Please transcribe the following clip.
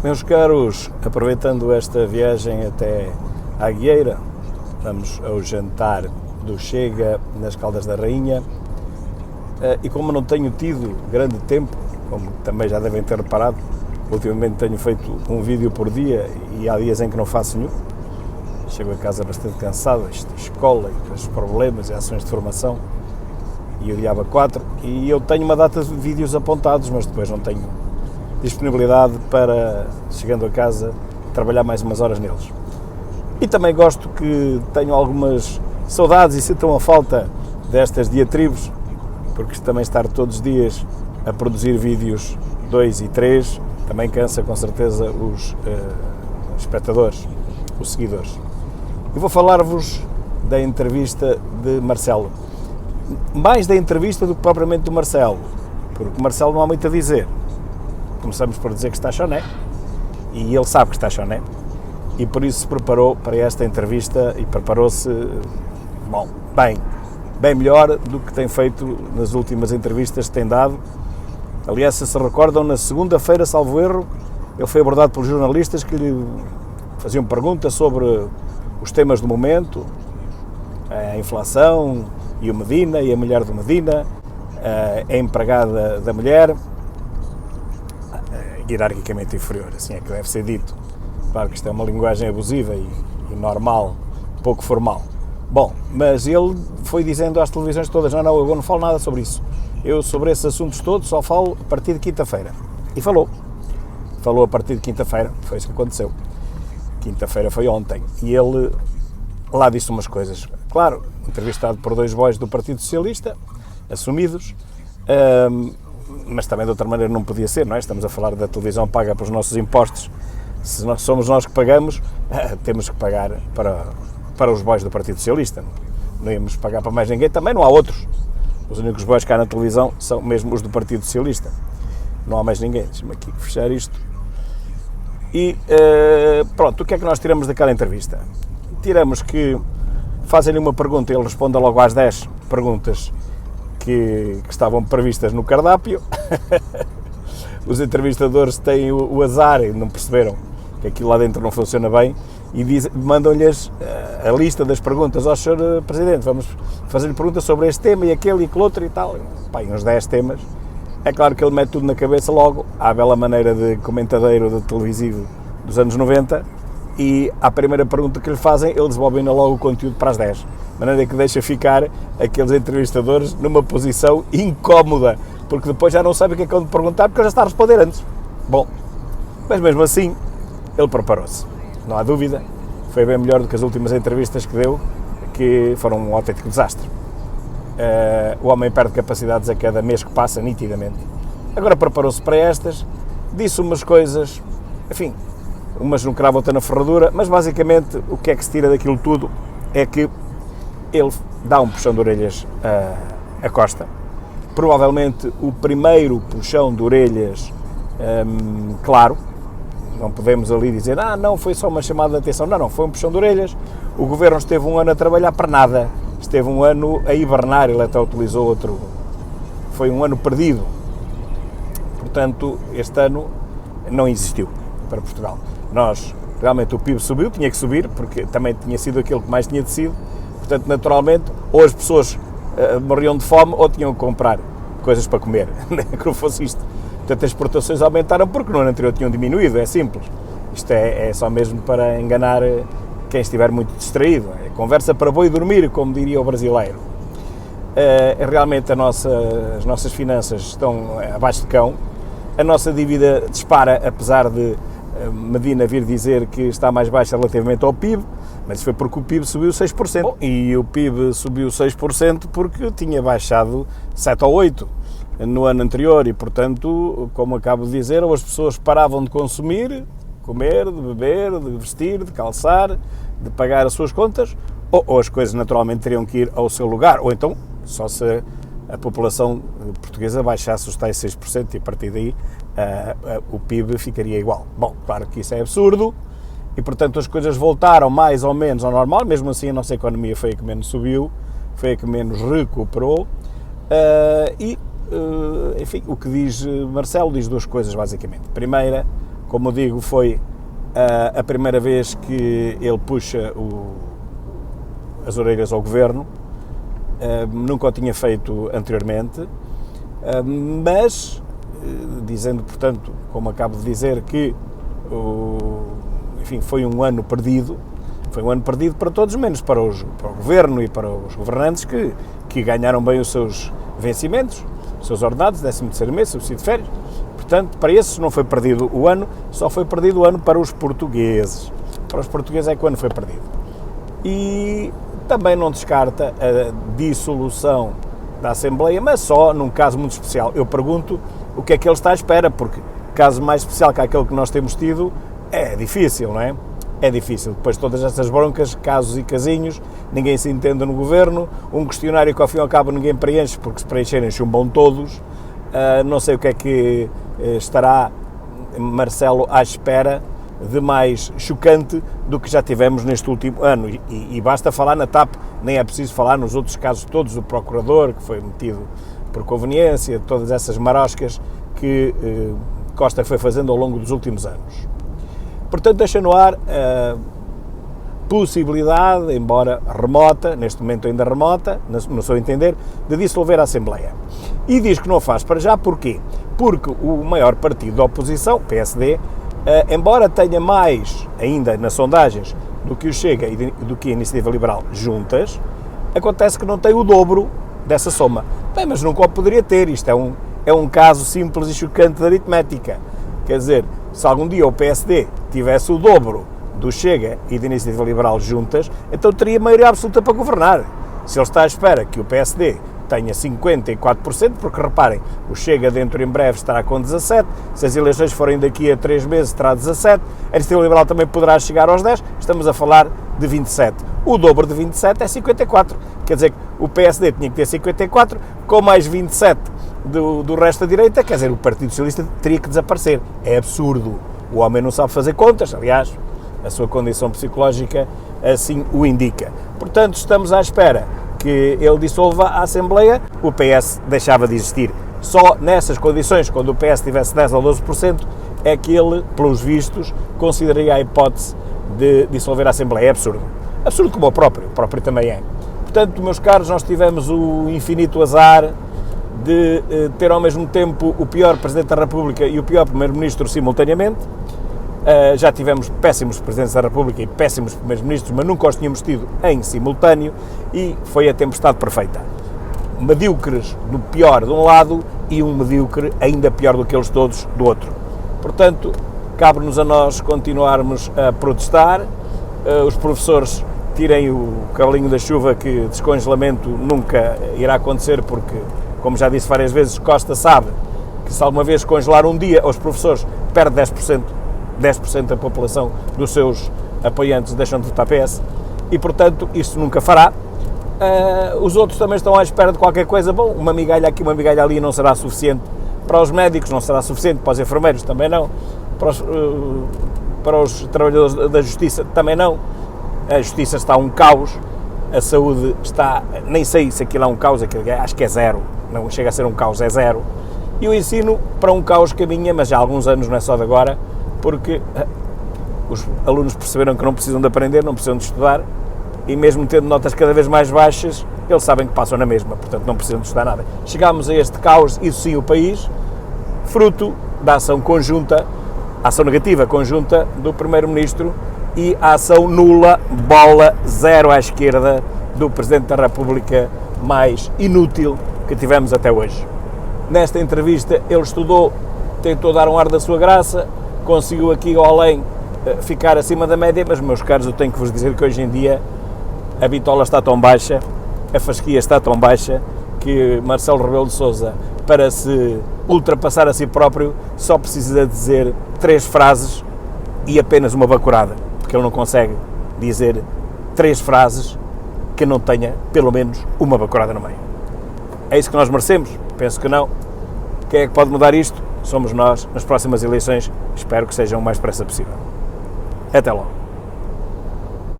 Meus caros, aproveitando esta viagem até à Guieira, vamos ao jantar do Chega nas Caldas da Rainha e como não tenho tido grande tempo, como também já devem ter reparado, ultimamente tenho feito um vídeo por dia e há dias em que não faço nenhum. Chego a casa bastante cansado, escola, os problemas e ações de formação e o diabo 4, e eu tenho uma data de vídeos apontados, mas depois não tenho disponibilidade para, chegando a casa, trabalhar mais umas horas neles. E também gosto que tenho algumas saudades e sintam a falta destas diatribes, porque também estar todos os dias a produzir vídeos 2 e 3 também cansa com certeza os espectadores, os seguidores. Eu vou falar-vos da entrevista de Marcelo. Mais da entrevista do que propriamente do Marcelo, porque o Marcelo não há muito a dizer. Começamos por dizer que está choné, e ele sabe que está choné, e por isso se preparou para esta entrevista e preparou-se, bem melhor do que tem feito nas últimas entrevistas que tem dado. Aliás, se recordam, na segunda-feira, salvo erro, ele foi abordado pelos jornalistas que lhe faziam perguntas sobre os temas do momento, a inflação e o Medina e a mulher do Medina, a empregada da mulher, hierarquicamente inferior, assim é que deve ser dito. Claro que isto é uma linguagem abusiva e normal, pouco formal. Bom, mas ele foi dizendo às televisões todas, não, eu não falo nada sobre isso. Eu sobre esses assuntos todos só falo a partir de quinta-feira. E falou a partir de quinta-feira, foi isso que aconteceu. Quinta-feira foi ontem, e ele lá disse umas coisas. Claro, entrevistado por dois boys do Partido Socialista, assumidos, mas também de outra maneira não podia ser, não é? Estamos a falar da televisão paga pelos nossos impostos. Se somos nós que pagamos, temos que pagar para os boys do Partido Socialista. Não íamos pagar para mais ninguém, também não há outros. Os únicos boys que há na televisão são mesmo os do Partido Socialista. Não há mais ninguém. Deixa-me aqui fechar isto. E pronto, o que é que nós tiramos daquela entrevista? Tiramos que fazem-lhe uma pergunta e ele responde logo às 10 perguntas que estavam previstas no cardápio. Os entrevistadores têm o azar e não perceberam que aquilo lá dentro não funciona bem e mandam-lhes a lista das perguntas. Ó, Sr. Presidente, vamos fazer-lhe perguntas sobre este tema e aquele e aquele outro e tal. Pá, uns 10 temas. É claro que ele mete tudo na cabeça logo, à bela maneira de comentadeiro de televisivo dos anos 90, e à primeira pergunta que lhe fazem, ele desbobina logo o conteúdo para as 10. De maneira que deixa ficar aqueles entrevistadores numa posição incómoda, porque depois já não sabem o que é que vão perguntar, porque já está a responder antes. Bom, mas mesmo assim, ele preparou-se. Não há dúvida, foi bem melhor do que as últimas entrevistas que deu, que foram um autêntico desastre. O homem perde capacidades a cada mês que passa, nitidamente. Agora preparou-se para estas, disse umas coisas, enfim, umas não cravo outra na ferradura, mas basicamente o que é que se tira daquilo tudo é que ele dá um puxão de orelhas a Costa. Provavelmente o primeiro puxão de orelhas, claro, não podemos ali dizer, não, foi só uma chamada de atenção, não, foi um puxão de orelhas, o Governo esteve um ano a trabalhar para nada, esteve um ano a hibernar, ele até utilizou outro, foi um ano perdido, portanto, este ano não existiu para Portugal. Realmente o PIB subiu, tinha que subir, porque também tinha sido aquele que mais tinha descido, portanto, naturalmente, ou as pessoas morriam de fome ou tinham que comprar coisas para comer, que não fosse isto. Portanto, as exportações aumentaram porque no ano anterior tinham diminuído, é simples. Isto é só mesmo para enganar quem estiver muito distraído. É conversa para boi dormir, como diria o brasileiro. Realmente as nossas finanças estão abaixo de cão, a nossa dívida dispara, apesar de Medina vir dizer que está mais baixa relativamente ao PIB, mas isso foi porque o PIB subiu 6%. Bom, e o PIB subiu 6% porque tinha baixado 7 ou 8% no ano anterior e, portanto, como acabo de dizer, ou as pessoas paravam de consumir, comer, de beber, de vestir, de calçar, de pagar as suas contas, ou as coisas naturalmente teriam que ir ao seu lugar, ou então só se a população portuguesa baixasse os tais 6% e a partir daí o PIB ficaria igual. Bom, claro que isso é absurdo e, portanto, as coisas voltaram mais ou menos ao normal, mesmo assim a nossa economia foi a que menos subiu, foi a que menos recuperou enfim, o que diz Marcelo diz duas coisas basicamente. Primeira, como digo, foi a primeira vez que ele puxa as orelhas ao Governo, nunca o tinha feito anteriormente, mas, dizendo, portanto, como acabo de dizer, que enfim, foi um ano perdido para todos, menos para o Governo e para os governantes que ganharam bem os seus vencimentos, os seus ordenados, 13º mês, subsídio de férias. Portanto, para esses não foi perdido o ano, só foi perdido o ano para os portugueses. Para os portugueses é que o ano foi perdido. E também não descarta a dissolução da Assembleia, mas só num caso muito especial. Eu pergunto o que é que ele está à espera, porque caso mais especial que aquele que nós temos tido é difícil, não é? É difícil. Depois de todas estas broncas, casos e casinhos, ninguém se entende no Governo, um questionário que ao fim e ao cabo ninguém preenche, porque se preencherem chumbam todos. Não sei o que é que estará Marcelo à espera de mais chocante do que já tivemos neste último ano. E basta falar na TAP, nem é preciso falar nos outros casos todos, do Procurador, que foi metido por conveniência, todas essas maroscas que Costa foi fazendo ao longo dos últimos anos. Portanto, deixa no ar a possibilidade, embora remota, neste momento ainda remota, no seu entender, de dissolver a Assembleia. E diz que não faz para já, porquê? Porque o maior partido da oposição, o PSD, embora tenha mais, ainda nas sondagens, do que o Chega e do que a Iniciativa Liberal juntas, acontece que não tem o dobro dessa soma. Bem, mas nunca o poderia ter, isto é um caso simples e chocante de aritmética. Quer dizer, se algum dia o PSD tivesse o dobro do Chega e da Iniciativa Liberal juntas, então teria maioria absoluta para governar. Se ele está à espera que o PSD tenha 54%, porque reparem, o Chega dentro em breve estará com 17%, se as eleições forem daqui a 3 meses terá 17%, a Iniciativa Liberal também poderá chegar aos 10%, estamos a falar de 27%. O dobro de 27% é 54%, quer dizer que o PSD tinha que ter 54%, com mais 27% do resto da direita, quer dizer, o Partido Socialista teria que desaparecer. É absurdo. O homem não sabe fazer contas, aliás, a sua condição psicológica assim o indica. Portanto, estamos à espera que ele dissolva a Assembleia, o PS deixava de existir. Só nessas condições, quando o PS tivesse 10% ou 12%, é que ele, pelos vistos, consideraria a hipótese de dissolver a Assembleia. É absurdo. Absurdo como o próprio também é. Portanto, meus caros, nós tivemos o infinito azar de ter ao mesmo tempo o pior Presidente da República e o pior Primeiro-Ministro simultaneamente. Já tivemos péssimos Presidentes da República e péssimos Primeiros-Ministros, mas nunca os tínhamos tido em simultâneo e foi a tempestade perfeita. Medíocres do pior de um lado e um medíocre ainda pior do que eles todos do outro. Portanto, cabe-nos a nós continuarmos a protestar. Os professores tirem o cavalinho da chuva, que descongelamento nunca irá acontecer, porque, como já disse várias vezes, Costa sabe que se alguma vez congelar um dia os professores, perde 10% da população dos seus apoiantes deixam de votar PS e, portanto, isto nunca fará. Os outros também estão à espera de qualquer coisa. Bom, uma migalha aqui, uma migalha ali não será suficiente para os médicos, não será suficiente para os enfermeiros, também não, para os trabalhadores da Justiça, também não. A Justiça está um caos, a saúde está, nem sei se aquilo é um caos, acho que é zero, não chega a ser um caos, é zero. E o ensino para um caos caminha, mas já há alguns anos, não é só de agora, porque os alunos perceberam que não precisam de aprender, não precisam de estudar, e mesmo tendo notas cada vez mais baixas, eles sabem que passam na mesma, portanto não precisam de estudar nada. Chegámos a este caos, isso sim, o país, fruto da ação conjunta, ação negativa conjunta do Primeiro-Ministro e a ação nula, bola, zero à esquerda do Presidente da República mais inútil que tivemos até hoje. Nesta entrevista ele estudou, tentou dar um ar da sua graça, conseguiu aqui ao além ficar acima da média, mas, meus caros, eu tenho que vos dizer que hoje em dia a bitola está tão baixa, a fasquia está tão baixa, que Marcelo Rebelo de Sousa, para se ultrapassar a si próprio, só precisa dizer 3 frases e apenas uma bacurada, porque ele não consegue dizer 3 frases que não tenha pelo menos uma bacurada no meio. É isso que nós merecemos? Penso que não. Quem é que pode mudar isto? Somos nós, nas próximas eleições. Espero que sejam o mais depressa possível. Até logo.